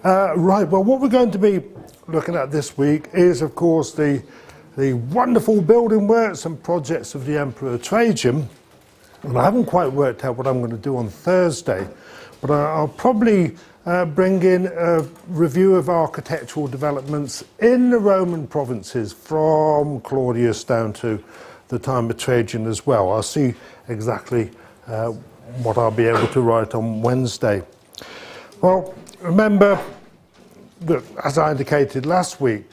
Right, well, what we're going to be looking at this week is, of course, the wonderful building works and projects of the Emperor Trajan. And I haven't quite worked out what I'm going to do on Thursday, but I'll probably bring in a review of architectural developments in the Roman provinces from Claudius down to the time of Trajan as well. I'll see exactly what I'll be able to write on Wednesday. Well, remember that, as I indicated last week,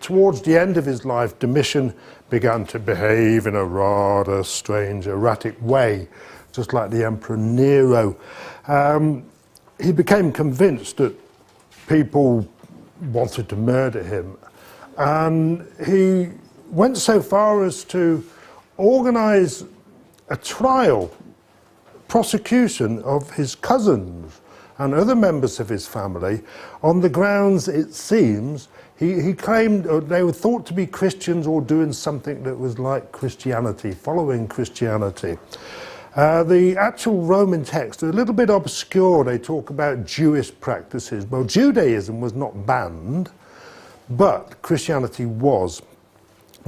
towards the end of his life, Domitian began to behave in a rather strange, erratic way, just like the Emperor Nero. He became convinced that people wanted to murder him, and he went so far as to organize a trial, prosecution of his cousins and other members of his family on the grounds, it seems, he claimed they were thought to be Christians or doing something that was like Christianity, following Christianity. The actual Roman text are a little bit obscure. They talk about Jewish practices. Well, Judaism was not banned, but Christianity was.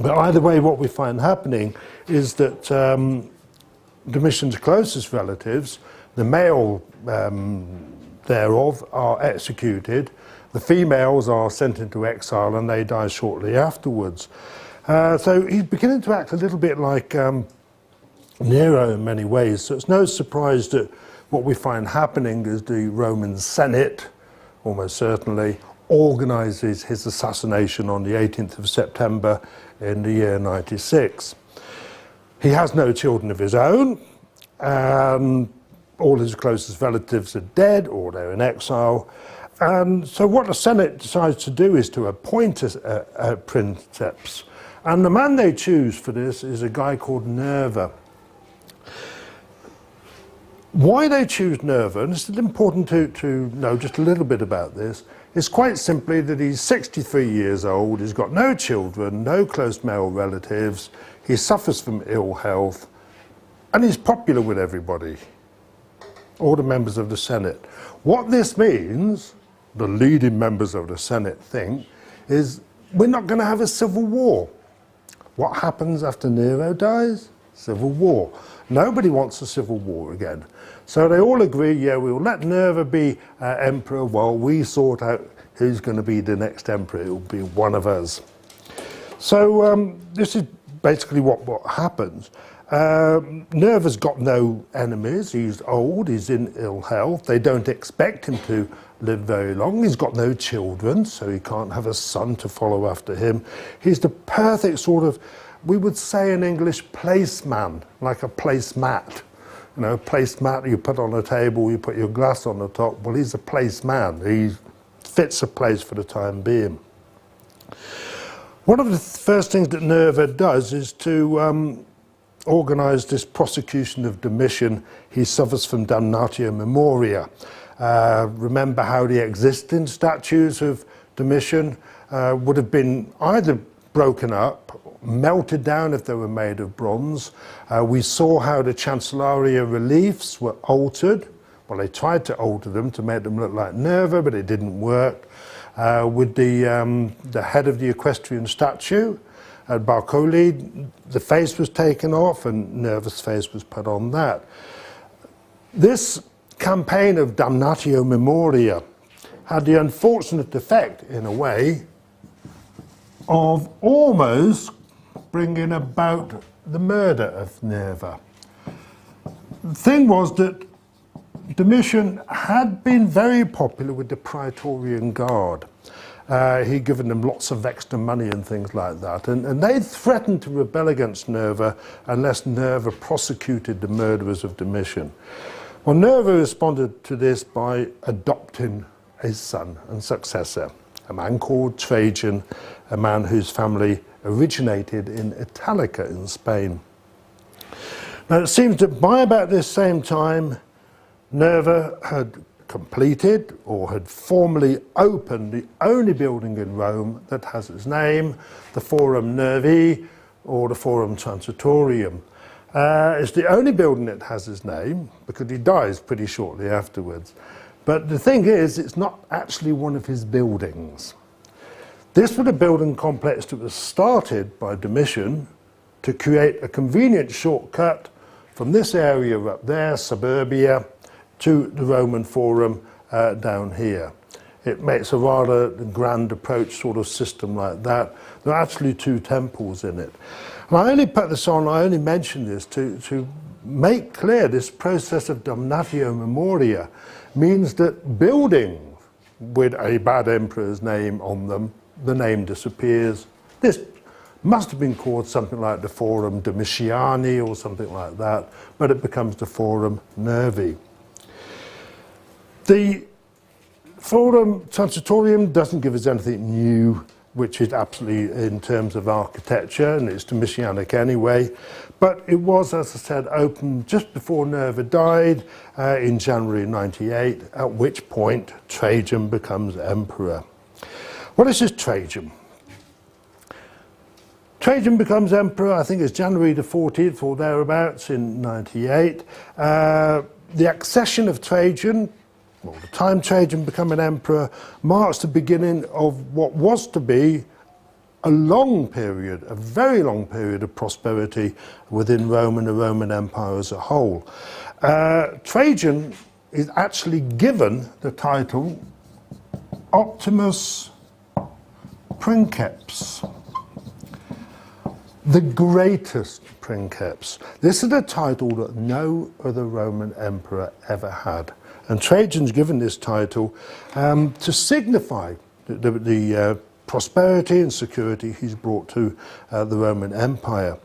But either way, what we find happening is that Domitian's closest relatives, the male thereof, are executed. The females are sent into exile and they die shortly afterwards. So he's beginning to act a little bit like Nero in many ways. So it's no surprise that what we find happening is the Roman Senate, almost certainly, organizes his assassination on the 18th of September in the year 96. He has no children of his own, and all his closest relatives are dead or they're in exile. And so what the Senate decides to do is to appoint a princeps. And the man they choose for this is a guy called Nerva. Why they choose Nerva, and it's important to know just a little bit about this, is quite simply that he's 63 years old, he's got no children, no close male relatives, he suffers from ill health, and he's popular with everybody, all the members of the Senate. What this means, the leading members of the Senate think, is we're not going to have a civil war. What happens after Nero dies? Civil war. Nobody wants a civil war again. So they all agree, yeah, we'll let Nerva be emperor while we sort out who's going to be the next emperor. It will be one of us. So this is basically what happens. Nerva's got no enemies. He's old, he's in ill health. They don't expect him to live very long. He's got no children, so he can't have a son to follow after him. He's the perfect sort of, we would say in English, placeman, like a placemat. You know, placemat you put on a table, you put your glass on the top. Well, he's a placeman. He fits a place for the time being. One of the first things that Nerva does is to organize this prosecution of Domitian. He suffers from damnatio memoria. Remember how the existing statues of Domitian would have been either broken up, melted down if they were made of bronze. We saw how the Chancellaria reliefs were altered. Well, they tried to alter them to make them look like Nerva, but it didn't work. With the head of the equestrian statue at Barcoli, the face was taken off and Nerva's face was put on that. This campaign of damnatio memoria had the unfortunate effect, in a way, of almost bringing about the murder of Nerva. The thing was that Domitian had been very popular with the Praetorian Guard. He'd given them lots of extra money and things like that, and they threatened to rebel against Nerva unless Nerva prosecuted the murderers of Domitian. Well, Nerva responded to this by adopting his son and successor, a man called Trajan, a man whose family originated in Italica in Spain. Now, it seems that by about this same time, Nerva had completed or had formally opened the only building in Rome that has its name, the Forum Nervi or the Forum Transitorium. It's the only building that has his name because he dies pretty shortly afterwards. But the thing is, it's not actually one of his buildings. This was a building complex that was started by Domitian to create a convenient shortcut from this area up there, suburbia, to the Roman Forum down here. It makes a rather grand approach sort of system like that. There are actually two temples in it. And I only put this on, I only mention this to make clear this process of damnatio memoria means that buildings with a bad emperor's name on them, the name disappears. This must have been called something like the Forum Domitiani or something like that, but it becomes the Forum Nervi. The Forum Transitorium doesn't give us anything new, which is absolutely in terms of architecture, and it's Domitianic anyway. But it was, as I said, opened just before Nerva died in January 98, at which point Trajan becomes emperor. What is this Trajan? Trajan becomes emperor, I think it's January the 14th or thereabouts in 98. The accession of Trajan, well, the time Trajan becoming emperor, marks the beginning of what was to be a long period, a very long period of prosperity within Rome and the Roman Empire as a whole. Trajan is actually given the title Optimus Princeps, the greatest Princeps. This is a title that no other Roman emperor ever had. And Trajan's given this title to signify the prosperity and security he's brought to the Roman Empire.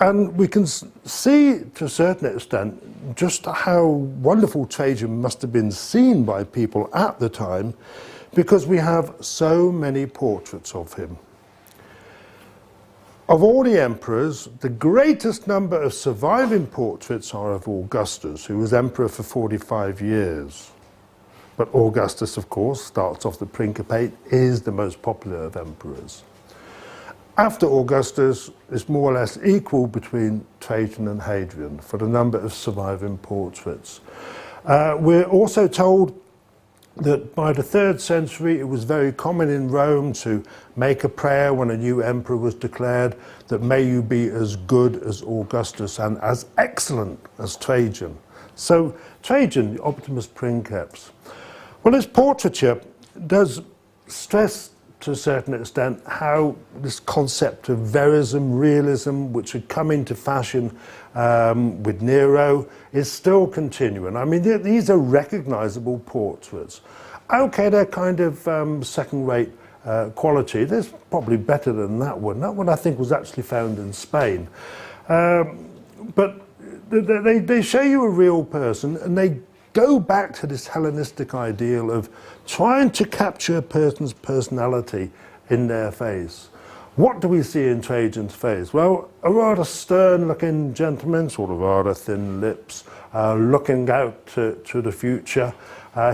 And we can see, to a certain extent, just how wonderful Trajan must have been seen by people at the time, because we have so many portraits of him. Of all the emperors, the greatest number of surviving portraits are of Augustus, who was emperor for 45 years. But Augustus, of course, starts off the Principate, is the most popular of emperors. After Augustus, it's more or less equal between Trajan and Hadrian for the number of surviving portraits. We're also told that by the 3rd century it was very common in Rome to make a prayer when a new emperor was declared, that may you be as good as Augustus and as excellent as Trajan. So Trajan, the Optimus Princeps. Well, his portraiture does stress to a certain extent how this concept of verism, realism, which had come into fashion with Nero, is still continuing. I mean, these are recognizable portraits. Okay, they're kind of second-rate quality. There's probably better than that one. That one, I think, was actually found in Spain. But they show you a real person, and they go back to this Hellenistic ideal of trying to capture a person's personality in their face. What do we see in Trajan's face? Well, a rather stern-looking gentleman, sort of rather thin lips, looking out to the future.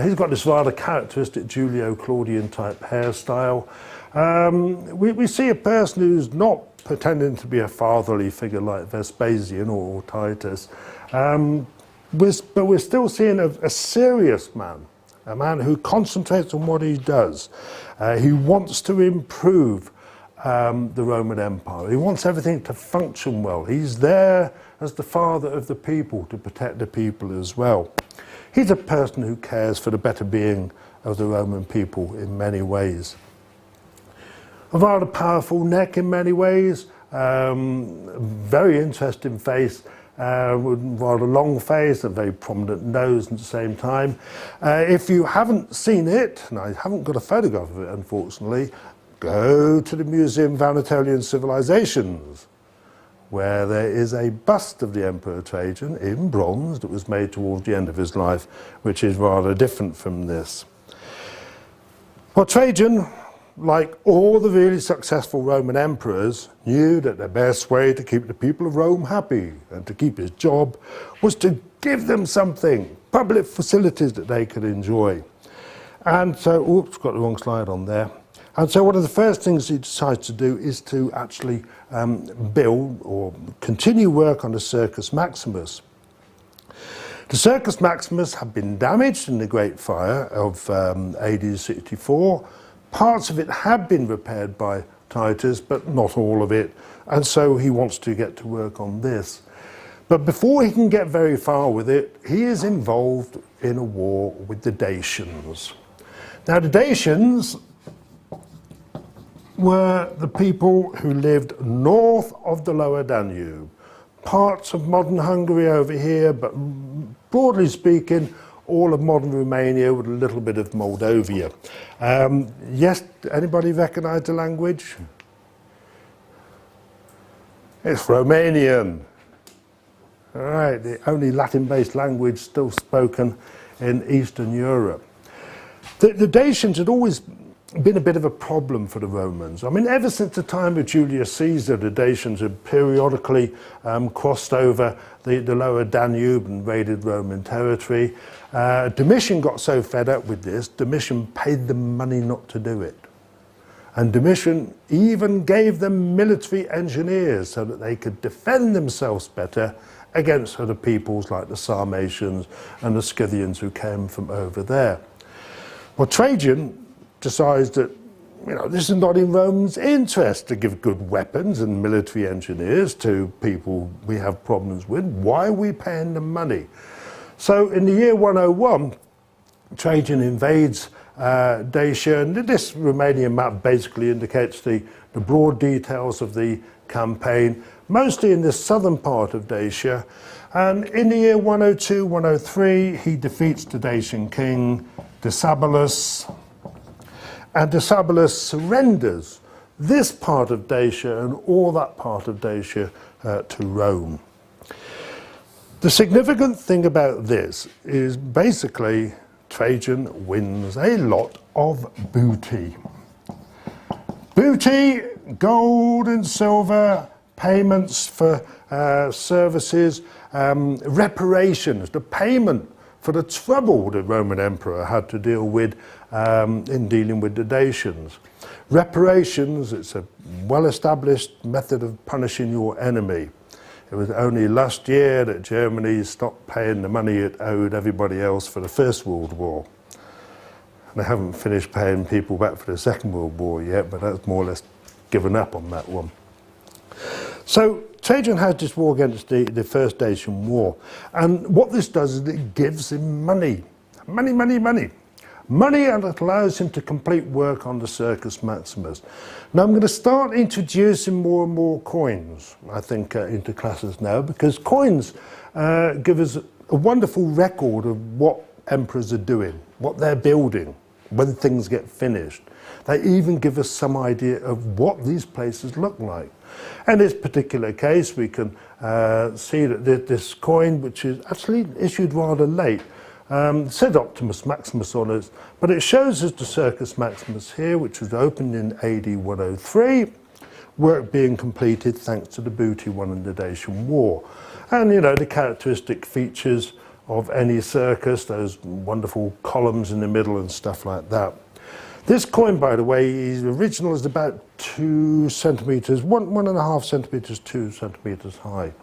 He's got this rather characteristic Julio-Claudian type hairstyle. We see a person who's not pretending to be a fatherly figure like Vespasian or Titus, but we're still seeing a serious man, a man who concentrates on what he does. He wants to improve the Roman Empire. He wants everything to function well. He's there as the father of the people to protect the people as well. He's a person who cares for the better being of the Roman people in many ways. A rather powerful neck in many ways, very interesting face, rather long face, a very prominent nose at the same time. If you haven't seen it, and I haven't got a photograph of it unfortunately, go to the Museum of Anatolian Civilizations, where there is a bust of the Emperor Trajan in bronze that was made towards the end of his life, which is rather different from this. Well, Trajan, like all the really successful Roman emperors, knew that the best way to keep the people of Rome happy and to keep his job was to give them something, public facilities that they could enjoy. And so, oops, got the wrong slide on there. And so one of the first things he decides to do is to actually build or continue work on the Circus Maximus. The Circus Maximus had been damaged in the Great Fire of AD 64. Parts of it had been repaired by Titus, but not all of it, and so he wants to get to work on this. But before he can get very far with it, he is involved in a war with the Dacians. Now, the Dacians were the people who lived north of the lower Danube. Parts of modern Hungary over here, but broadly speaking, all of modern Romania with a little bit of Moldavia. Yes, anybody recognise the language? It's Romanian. All right, the only Latin-based language still spoken in Eastern Europe. The Dacians had always been a bit of a problem for the Romans. I mean, ever since the time of Julius Caesar, the Dacians had periodically crossed over the lower Danube and raided Roman territory. Domitian got so fed up with this, Domitian paid them money not to do it. And Domitian even gave them military engineers so that they could defend themselves better against other peoples like the Sarmatians and the Scythians who came from over there. Well, Trajan decides that, you know, this is not in Rome's interest to give good weapons and military engineers to people we have problems with. Why are we paying them money? So in the year 101, Trajan invades Dacia, and this Romanian map basically indicates the broad details of the campaign, mostly in the southern part of Dacia. And in the year 102, 103, he defeats the Dacian king, Decebalus, and Decebalus surrenders this part of Dacia and all that part of Dacia to Rome. The significant thing about this is basically Trajan wins a lot of booty. Booty, gold and silver, payments for services, reparations, the payment for the trouble the Roman emperor had to deal with in dealing with the Dacians. Reparations, it's a well-established method of punishing your enemy. It was only last year that Germany stopped paying the money it owed everybody else for the First World War. They haven't finished paying people back for the Second World War yet, but that's more or less given up on that one. So Trajan has this war against the First Dacian War, and what this does is it gives him money. Money, money, money. Money, and it allows him to complete work on the Circus Maximus. Now I'm going to start introducing more and more coins, I think, into classes now, because coins give us a wonderful record of what emperors are doing, what they're building, when things get finished. They even give us some idea of what these places look like. In this particular case, we can see that this coin, which is actually issued rather late, said Optimus Maximus on it, but it shows us the Circus Maximus here, which was opened in AD 103, work being completed thanks to the booty won in the Dacian War. And, you know, the characteristic features of any circus, those wonderful columns in the middle and stuff like that. This coin, by the way, is original, is about 2 centimetres, 1.5 centimetres, 2 centimetres high.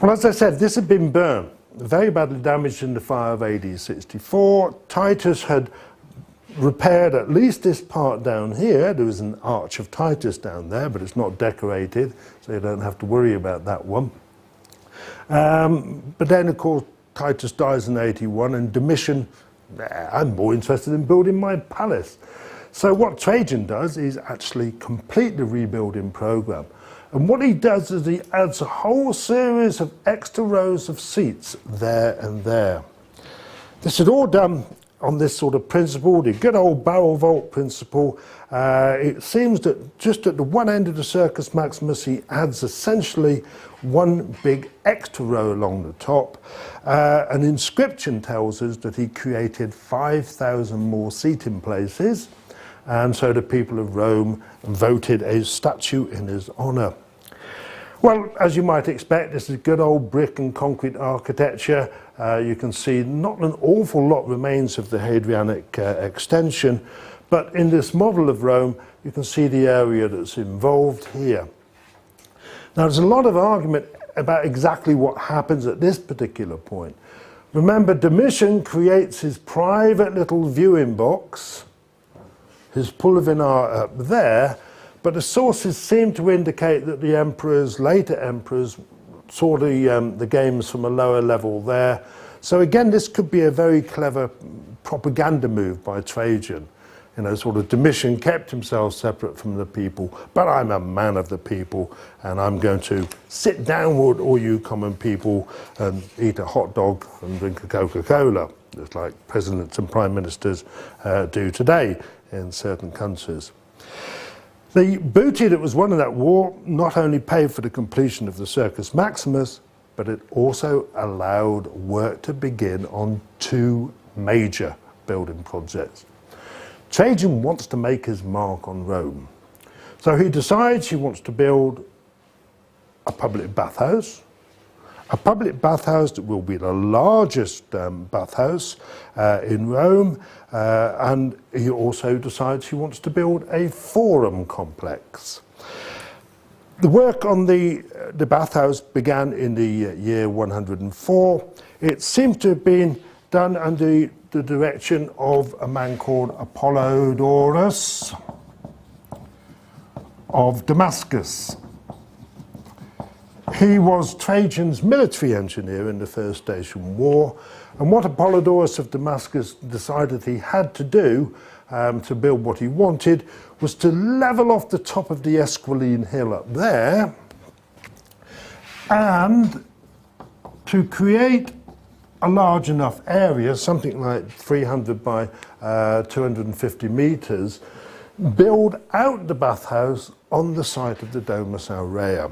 Well, as I said, this had been burned, very badly damaged in the fire of AD 64. Titus had repaired at least this part down here. There was an Arch of Titus down there, but it's not decorated, so you don't have to worry about that one. But then, of course, Titus dies in 81, and Domitian, I'm more interested in building my palace. So what Trajan does is actually complete the rebuilding program. And what he does is he adds a whole series of extra rows of seats there and there. This is all done on this sort of principle, the good old barrel vault principle. It seems that just at the one end of the Circus Maximus, he adds essentially one big extra row along the top. An inscription tells us that he created 5,000 more seating places, and so the people of Rome voted a statue in his honour. Well, as you might expect, this is good old brick and concrete architecture. You can see not an awful lot remains of the Hadrianic extension, but in this model of Rome, you can see the area that's involved here. Now, there's a lot of argument about exactly what happens at this particular point. Remember, Domitian creates his private little viewing box, his pulvinar up there, but the sources seem to indicate that the emperors, later emperors, saw the games from a lower level there. So again, this could be a very clever propaganda move by Trajan. You know, sort of Domitian kept himself separate from the people, but I'm a man of the people, and I'm going to sit down with all you common people and eat a hot dog and drink a Coca-Cola, just like presidents and prime ministers do today in certain countries. The booty that was won in that war not only paid for the completion of the Circus Maximus, but it also allowed work to begin on two major building projects. Trajan wants to make his mark on Rome. So he decides he wants to build a public bathhouse that will be the largest bathhouse in Rome, and he also decides he wants to build a forum complex. The work on the bathhouse began in the year 104. It seems to have been done under the direction of a man called Apollodorus of Damascus. He was Trajan's military engineer in the First Dacian War, and what Apollodorus of Damascus decided he had to do to build what he wanted was to level off the top of the Esquiline hill up there and to create a large enough area, something like 300 by 250 meters, build out the bathhouse on the site of the Domus Aurea.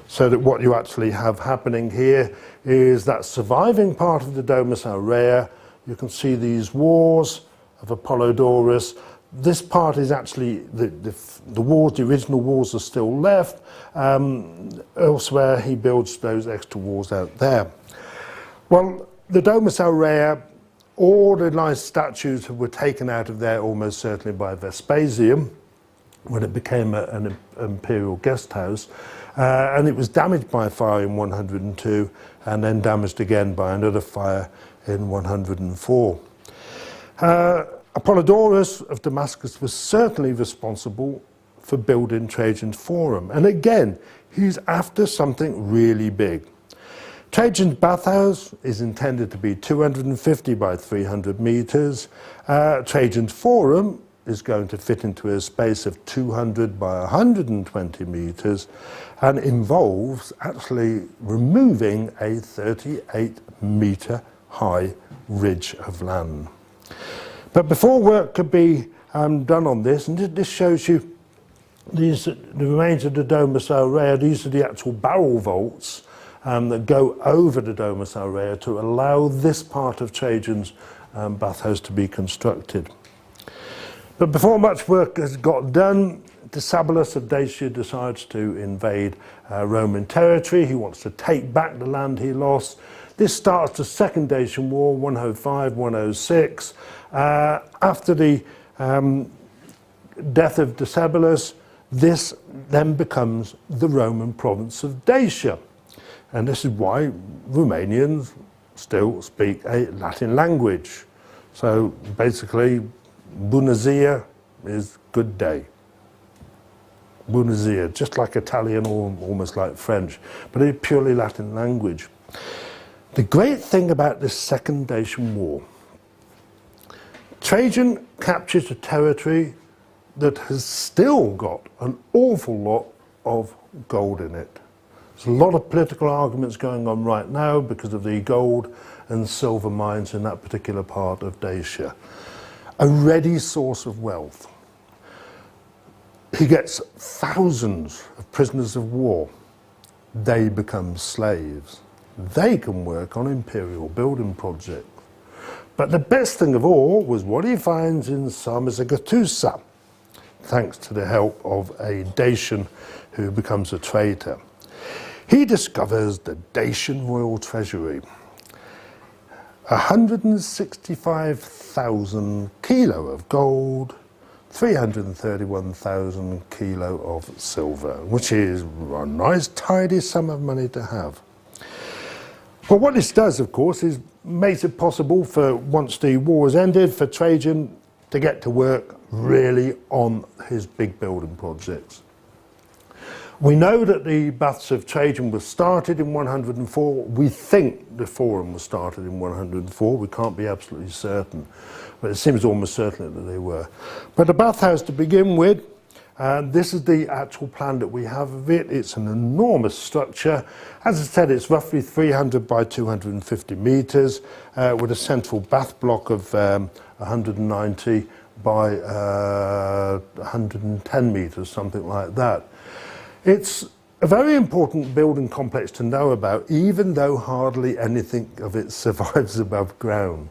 So that what you actually have happening here is that surviving part of the Domus Aurea. You can see these walls of Apollodorus. This part is actually, the walls, the original walls are still left. Elsewhere he builds those extra walls out there. Well, the Domus Aurea, all the nice statues were taken out of there almost certainly by Vespasian when it became an imperial guest house. And it was damaged by a fire in 102 and then damaged again by another fire in 104. Apollodorus of Damascus was certainly responsible for building Trajan's Forum. And again, he's after something really big. Trajan's bathhouse is intended to be 250 by 300 meters. Trajan's Forum is going to fit into a space of 200 by 120 meters and involves actually removing a 38-meter high ridge of land. But before work could be done on this, and this shows you the remains of the Domus Aurea. These are the actual barrel vaults that go over the Domus Aurea to allow this part of Trajan's bathhouse to be constructed. But before much work has got done, Decebalus of Dacia decides to invade Roman territory. He wants to take back the land he lost. This starts the Second Dacian War, 105, 106. After the death of Decebalus, this then becomes the Roman province of Dacia. And this is why Romanians still speak a Latin language. So basically, Bună ziua is good day. Bună ziua, just like Italian or almost like French, but it's purely Latin language. The great thing about this Second Dacian War, Trajan captures a territory that has still got an awful lot of gold in it. There's a lot of political arguments going on right now because of the gold and silver mines in that particular part of Dacia. A ready source of wealth. He gets thousands of prisoners of war. They become slaves. They can work on imperial building projects. But the best thing of all was what he finds in Samosata, thanks to the help of a Dacian who becomes a traitor. He discovers the Dacian royal treasury. 165,000 kilo of gold, 331,000 kilo of silver, which is a nice tidy sum of money to have. Well, what this does, of course, is makes it possible for, once the war is ended, for Trajan to get to work really on his big building projects. We know that the Baths of Trajan was started in 104. We think the Forum was started in 104. We can't be absolutely certain, but it seems almost certain that they were. But the bathhouse to begin with, this is the actual plan that we have of it. It's an enormous structure. As I said, it's roughly 300 by 250 metres, with a central bath block of 190 by 110 metres, something like that. It's a very important building complex to know about, even though hardly anything of it survives above ground.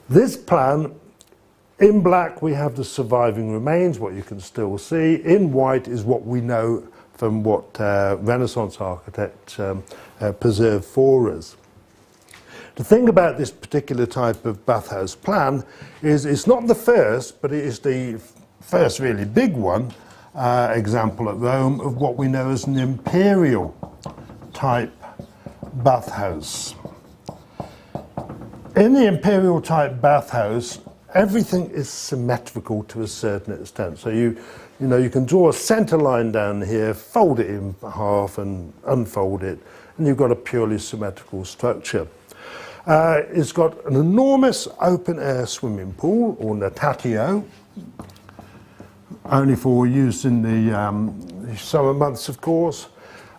This plan, in black we have the surviving remains, what you can still see. In white is what we know from what Renaissance architects preserved for us. The thing about this particular type of bathhouse plan is it's not the first, but it is the first really big one, example at Rome of what we know as an imperial type bathhouse. In the imperial type bathhouse, everything is symmetrical to a certain extent. So you can draw a center line down here, fold it in half and unfold it, and you've got a purely symmetrical structure. It's got an enormous open air swimming pool, or natatio, only for use in the summer months, of course.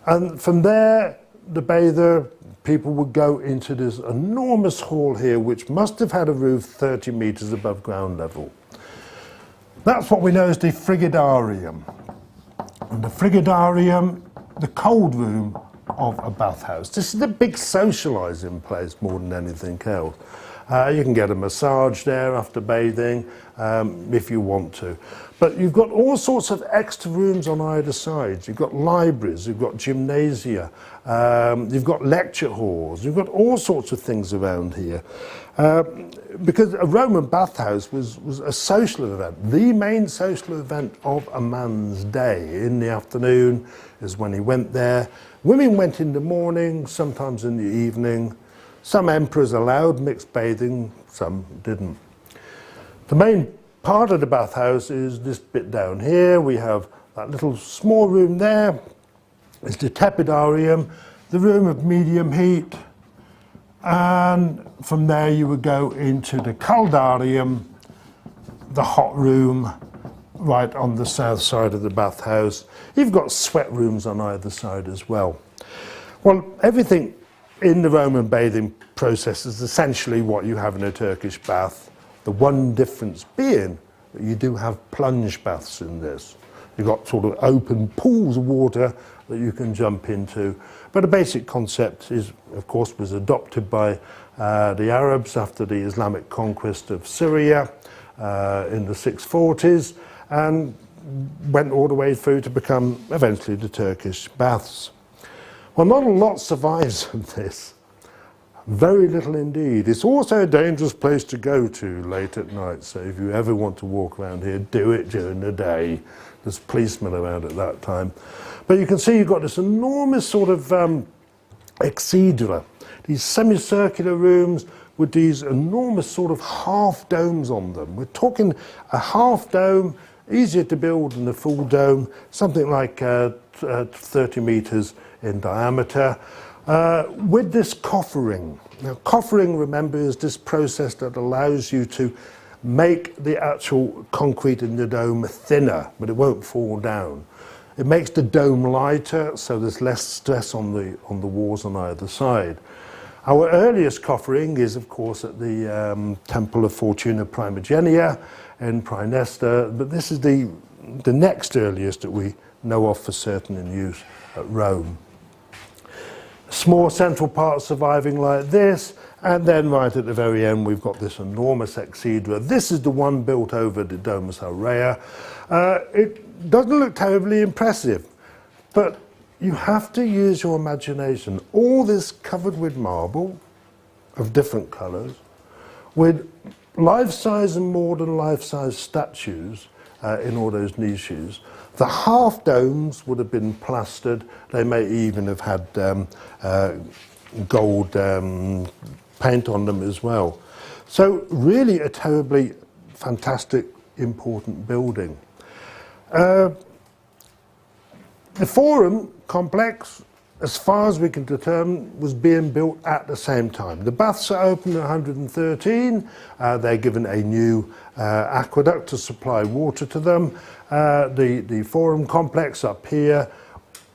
And from there, the bather people would go into this enormous hall here, which must have had a roof 30 metres above ground level. That's what we know as the frigidarium. And the frigidarium, the cold room of a bathhouse. This is the big socialising place more than anything else. You can get a massage there after bathing if you want to. But you've got all sorts of extra rooms on either side. You've got libraries, you've got gymnasia, you've got lecture halls, you've got all sorts of things around here. Because a Roman bathhouse was a social event, the main social event of a man's day. In the afternoon is when he went there. Women went in the morning, sometimes in the evening. Some emperors allowed mixed bathing, some didn't. The main part of the bathhouse is this bit down here. We have that little small room there. It's the tepidarium, the room of medium heat. And from there you would go into the caldarium, the hot room, right on the south side of the bathhouse. You've got sweat rooms on either side as well. Well, everything in the Roman bathing process is essentially what you have in a Turkish bath. The one difference being that you do have plunge baths in this. You've got sort of open pools of water that you can jump into. But the basic concept is, of course, was adopted by the Arabs after the Islamic conquest of Syria in the 640s, and went all the way through to become eventually the Turkish baths. Well, not a lot survives of this. Very little indeed. It's also a dangerous place to go to late at night, so if you ever want to walk around here, do it during the day. There's policemen around at that time. But you can see you've got this enormous sort of exedra, these semicircular rooms with these enormous sort of half domes on them. We're talking a half dome, easier to build than a full dome, something like 30 metres in diameter, with this coffering. Now, coffering, remember, is this process that allows you to make the actual concrete in the dome thinner, but it won't fall down. It makes the dome lighter, so there's less stress on the walls on either side. Our earliest coffering is, of course, at the Temple of Fortuna Primigenia in Praenesta, but this is the next earliest that we know of for certain in use at Rome. Small central part surviving like this, and then right at the very end we've got this enormous exedra. This is the one built over the Domus Aurea. It doesn't look terribly impressive, but you have to use your imagination. All this covered with marble of different colours, with life-size and more than life-size statues in all those niches. The half domes would have been plastered. They may even have had gold paint on them as well. So really a terribly fantastic, important building. The Forum complex, as far as we can determine, was being built at the same time. The baths are opened in 113. They're given a new aqueduct to supply water to them. The Forum complex up here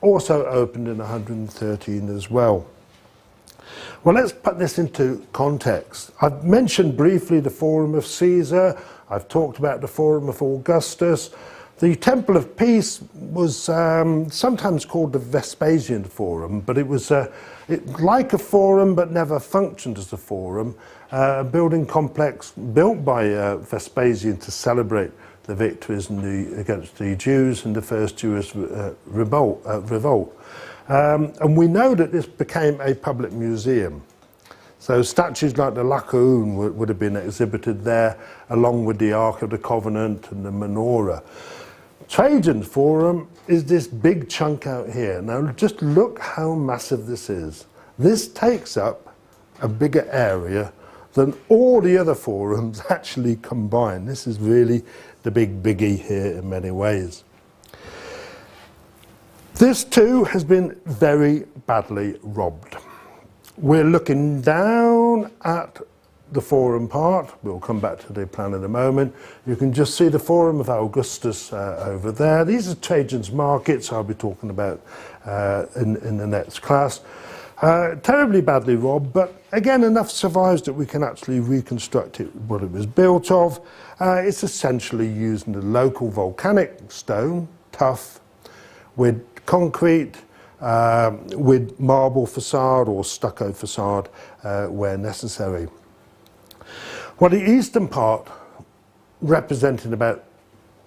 also opened in 113 as well. Well, let's put this into context. I've mentioned briefly the Forum of Caesar. I've talked about the Forum of Augustus. The Temple of Peace was sometimes called the Vespasian Forum, but it was like a forum but never functioned as a forum, a building complex built by Vespasian to celebrate the victories against the Jews in the first Jewish revolt. And we know that this became a public museum. So statues like the Laocoon would have been exhibited there, along with the Ark of the Covenant and the menorah. Trajan's Forum is this big chunk out here. Now just look how massive this is. This takes up a bigger area than all the other forums actually combined. This is really the big biggie here in many ways. This too has been very badly robbed. We're looking down at the Forum part. We'll come back to the plan in a moment. You can just see the Forum of Augustus over there. These are Trajan's markets I'll be talking about in the next class. Terribly badly robbed, but again enough survives that we can actually reconstruct it, what it was built of. It's essentially using the local volcanic stone, tough, with concrete, with marble facade or stucco facade where necessary. Well, the eastern part, representing about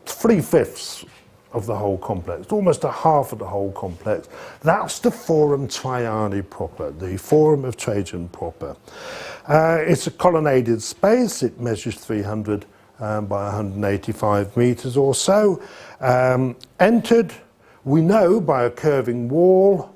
3/5 of the whole complex, almost a half of the whole complex, that's the Forum Traiani proper, the Forum of Trajan proper. It's a colonnaded space. It measures 300 by 185 meters or so. Entered, we know, by a curving wall,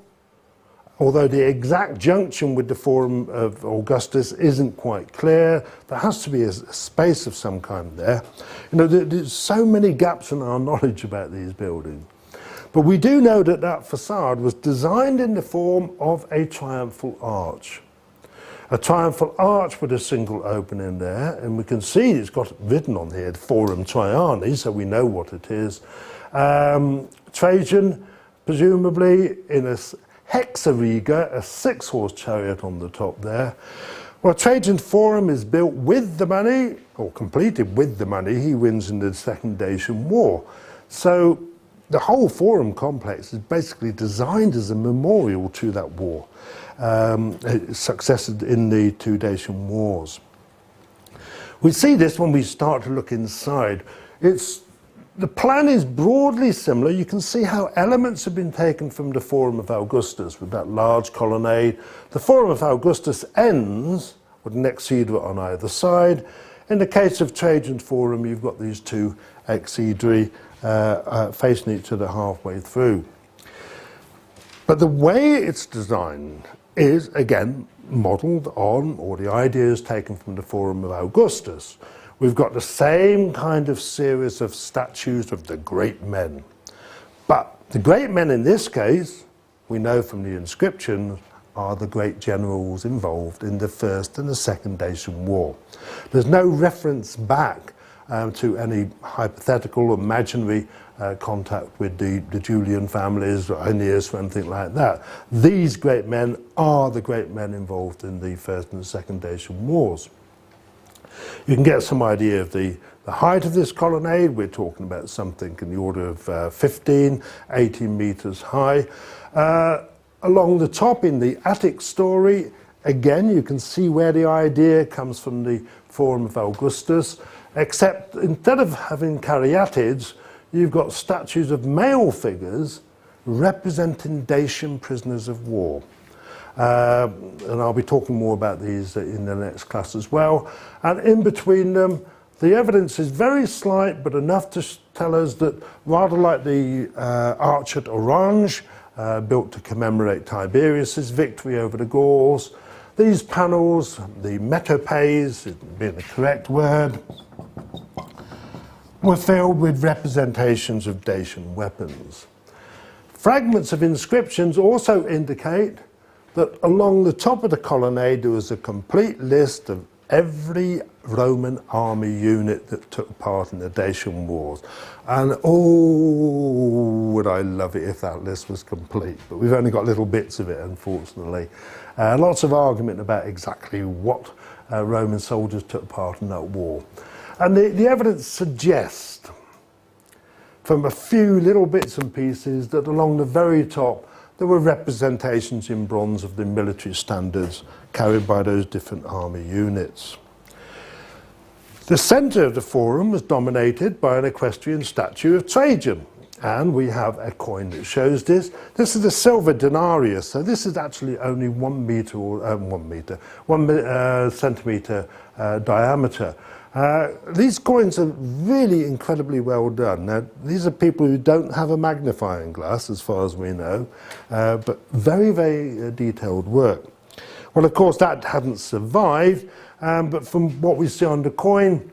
although the exact junction with the Forum of Augustus isn't quite clear. There has to be a space of some kind there. You know, there's so many gaps in our knowledge about these buildings. But we do know that that facade was designed in the form of a triumphal arch. A triumphal arch with a single opening there, and we can see it's got written on here, Forum Traiani, so we know what it is. Trajan, presumably in a hexariga, a 6-horse chariot on the top there. Well, Trajan's Forum is built with the money, or completed with the money he wins in the Second Dacian War. So the whole Forum complex is basically designed as a memorial to that war, success in the 2 Dacian Wars. We see this when we start to look inside. The plan is broadly similar. You can see how elements have been taken from the Forum of Augustus with that large colonnade. The Forum of Augustus ends with an exedra on either side. In the case of Trajan's Forum, you've got these two exedri facing each other halfway through. But the way it's designed is, again, modelled on, or the ideas taken from the Forum of Augustus. We've got the same kind of series of statues of the great men. But the great men in this case, we know from the inscriptions, are the great generals involved in the First and the Second Dacian War. There's no reference back to any hypothetical or imaginary contact with the Julian families or Aeneas or anything like that. These great men are the great men involved in the First and the Second Dacian Wars. You can get some idea of the height of this colonnade. We're talking about something in the order of 15, 18 meters high. Along the top in the attic story, again, you can see where the idea comes from the Forum of Augustus, except instead of having caryatids, you've got statues of male figures representing Dacian prisoners of war. and I'll be talking more about these in the next class as well. And in between them, the evidence is very slight, but enough to tell us that rather like the arch at Orange, built to commemorate Tiberius's victory over the Gauls, these panels, the metopes, being the correct word, were filled with representations of Dacian weapons. Fragments of inscriptions also indicate that along the top of the colonnade there was a complete list of every Roman army unit that took part in the Dacian wars. And oh, would I love it if that list was complete, but we've only got little bits of it, unfortunately. Lots of argument about exactly what Roman soldiers took part in that war. And the evidence suggests, from a few little bits and pieces, that along the very top there were representations in bronze of the military standards carried by those different army units. The centre of the forum was dominated by an equestrian statue of Trajan, and we have a coin that shows this. This is a silver denarius, so this is actually only 1 metre or 1 centimetre diameter. These coins are really incredibly well done. Now, these are people who don't have a magnifying glass, as far as we know, but very, very detailed work. Well, of course, that hadn't survived, but from what we see on the coin,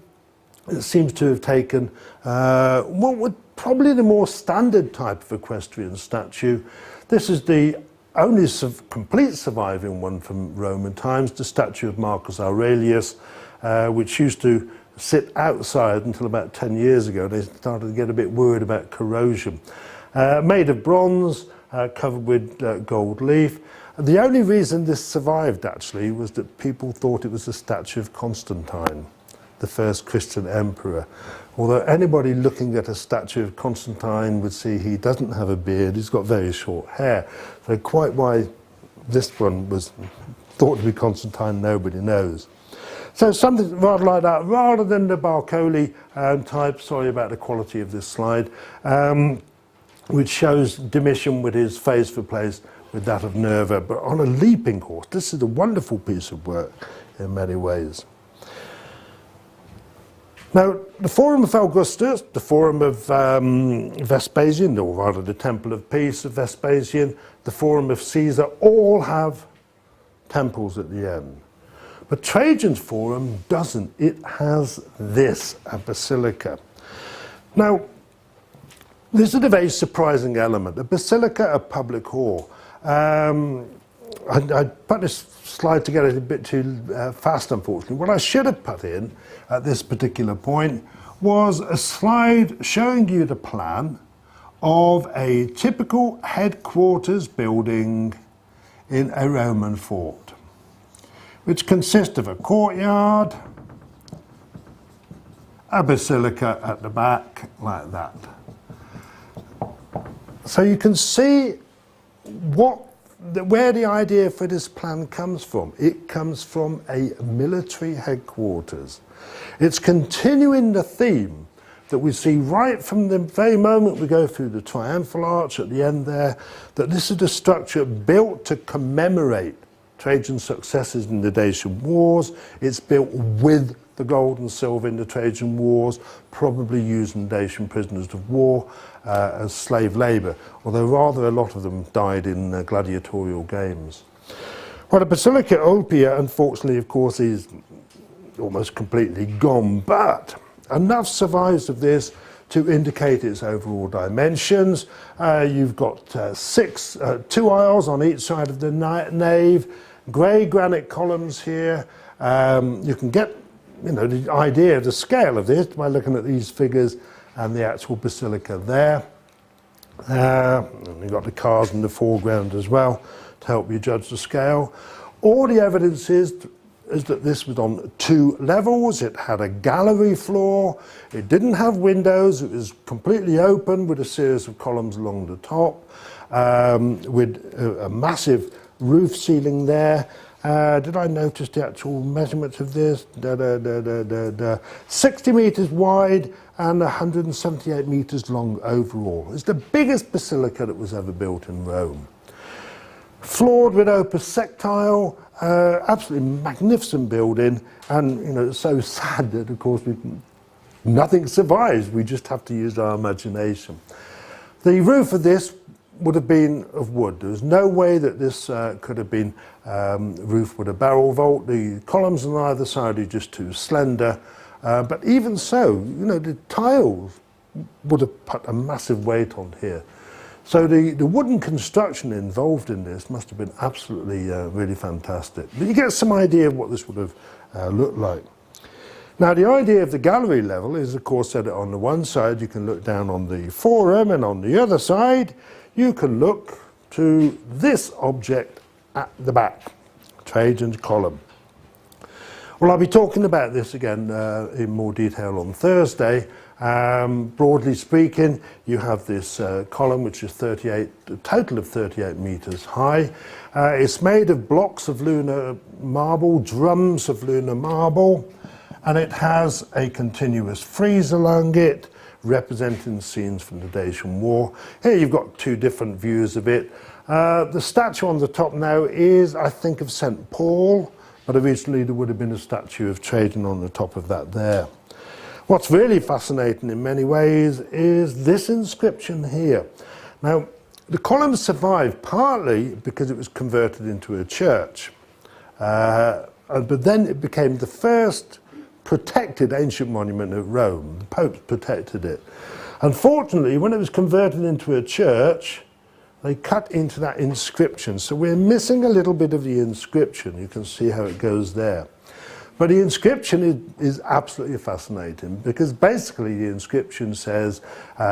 it seems to have taken what would probably the more standard type of equestrian statue. This is the only complete surviving one from Roman times, the statue of Marcus Aurelius, which used to sit outside until about 10 years ago. They started to get a bit worried about corrosion. Made of bronze, covered with gold leaf. The only reason this survived, actually, was that people thought it was a statue of Constantine, the first Christian emperor. Although anybody looking at a statue of Constantine would see he doesn't have a beard, he's got very short hair. So quite why this one was thought to be Constantine, nobody knows. So something rather like that, rather than the Barcoli type, sorry about the quality of this slide, which shows Domitian with his face replaced with that of Nerva, but on a leaping horse. This is a wonderful piece of work in many ways. Now, the Forum of Augustus, the Forum of Vespasian, or rather the Temple of Peace of Vespasian, the Forum of Caesar, all have temples at the end. But Trajan's Forum doesn't. It has this, a basilica. Now, this is a very surprising element. A basilica, a public hall. I put this slide together a bit too fast, unfortunately. What I should have put in at this particular point was a slide showing you the plan of a typical headquarters building in a Roman fort, which consists of a courtyard, a basilica at the back, like that. So you can see where the idea for this plan comes from. It comes from a military headquarters. It's continuing the theme that we see right from the very moment we go through the triumphal arch at the end there, that this is a structure built to commemorate Trajan's successes in the Dacian wars. It's built with the gold and silver in the Trajan wars, probably using Dacian prisoners of war as slave labour, although rather a lot of them died in gladiatorial games. Well, the Basilica Olpia, unfortunately, of course, is almost completely gone, but enough survives of this to indicate its overall dimensions. You've got 2 aisles on each side of the nave, grey granite columns here. You can get the idea of the scale of this by looking at these figures and the actual basilica there. And you've got the cars in the foreground as well to help you judge the scale. All the evidence is that this was on 2 levels. It had a gallery floor. It didn't have windows. It was completely open with a series of columns along the top, with a massive roof ceiling there. Did I notice the actual measurements of this? 60 metres wide and 178 metres long overall. It's the biggest basilica that was ever built in Rome. Floored with opus sectile, absolutely magnificent building, and it's so sad that of course nothing survives. We just have to use our imagination. The roof of this would have been of wood. There was no way that this could have been roofed with a barrel vault. The columns on either side are just too slender. But even so, the tiles would have put a massive weight on here. So the wooden construction involved in this must have been absolutely really fantastic. But you get some idea of what this would have looked like. Now the idea of the gallery level is of course that on the one side you can look down on the forum, and on the other side you can look to this object at the back, Trajan's column. Well, I'll be talking about this again in more detail on Thursday. Broadly speaking, you have this column which is a total of 38 meters high. It's made of blocks of lunar marble, drums of lunar marble, and it has a continuous frieze along it, representing scenes from the Dacian War. Here you've got two different views of it. The statue on the top now is, I think, of St. Paul, but originally there would have been a statue of Trajan on the top of that there. What's really fascinating in many ways is this inscription here. Now, the column survived partly because it was converted into a church, but then it became the first protected ancient monument of Rome. The popes protected it. Unfortunately, when it was converted into a church, they cut into that inscription. So we're missing a little bit of the inscription. You can see how it goes there. But the inscription is absolutely fascinating, because basically the inscription says,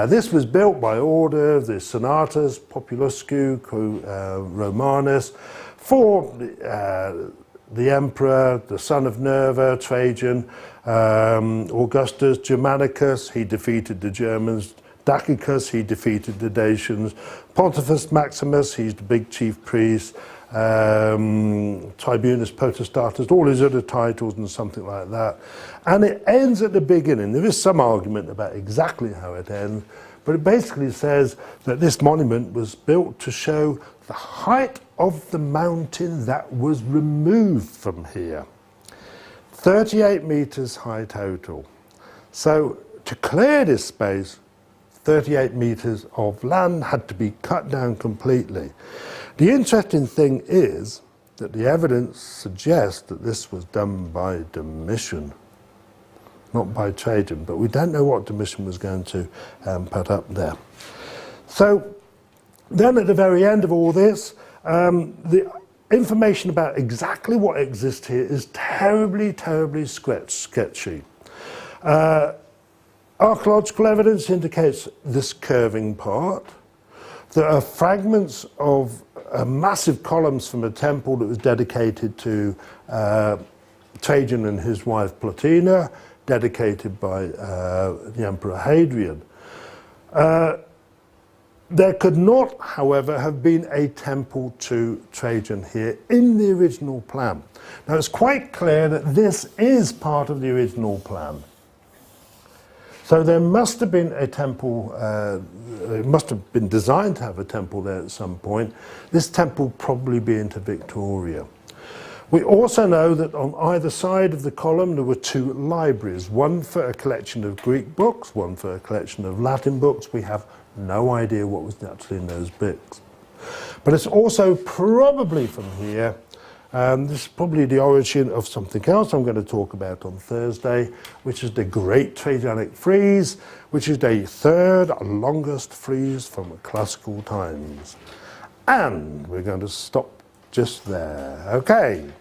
this was built by order of the Senatus Populusque Romanus for the emperor, the son of Nerva, Trajan, Augustus Germanicus, he defeated the Germans, Dacicus, he defeated the Dacians, Pontifex Maximus, he's the big chief priest, Tribunus Potestatus, all his other titles and something like that. And it ends at the beginning. There is some argument about exactly how it ends, but it basically says that this monument was built to show the height of the mountain that was removed from here. 38 meters high total. So to clear this space, 38 meters of land had to be cut down completely. The interesting thing is that the evidence suggests that this was done by Domitian, not by Trajan, but we don't know what Domitian was going to put up there. So then at the very end of all this, the information about exactly what exists here is terribly, terribly sketchy. Archaeological evidence indicates this curving part. There are fragments of massive columns from a temple that was dedicated to Trajan and his wife Plotina, dedicated by the Emperor Hadrian. There could not, however, have been a temple to Trajan here in the original plan. Now it's quite clear that this is part of the original plan. So there must have been a temple, it must have been designed to have a temple there at some point. This temple probably being to Victoria. We also know that on either side of the column there were two libraries, one for a collection of Greek books, one for a collection of Latin books. We have no idea what was actually in those books. But it's also probably from here. This is probably the origin of something else I'm going to talk about on Thursday, which is the Great Trajanic Frieze, which is the third longest frieze from classical times. And we're going to stop just there. Okay.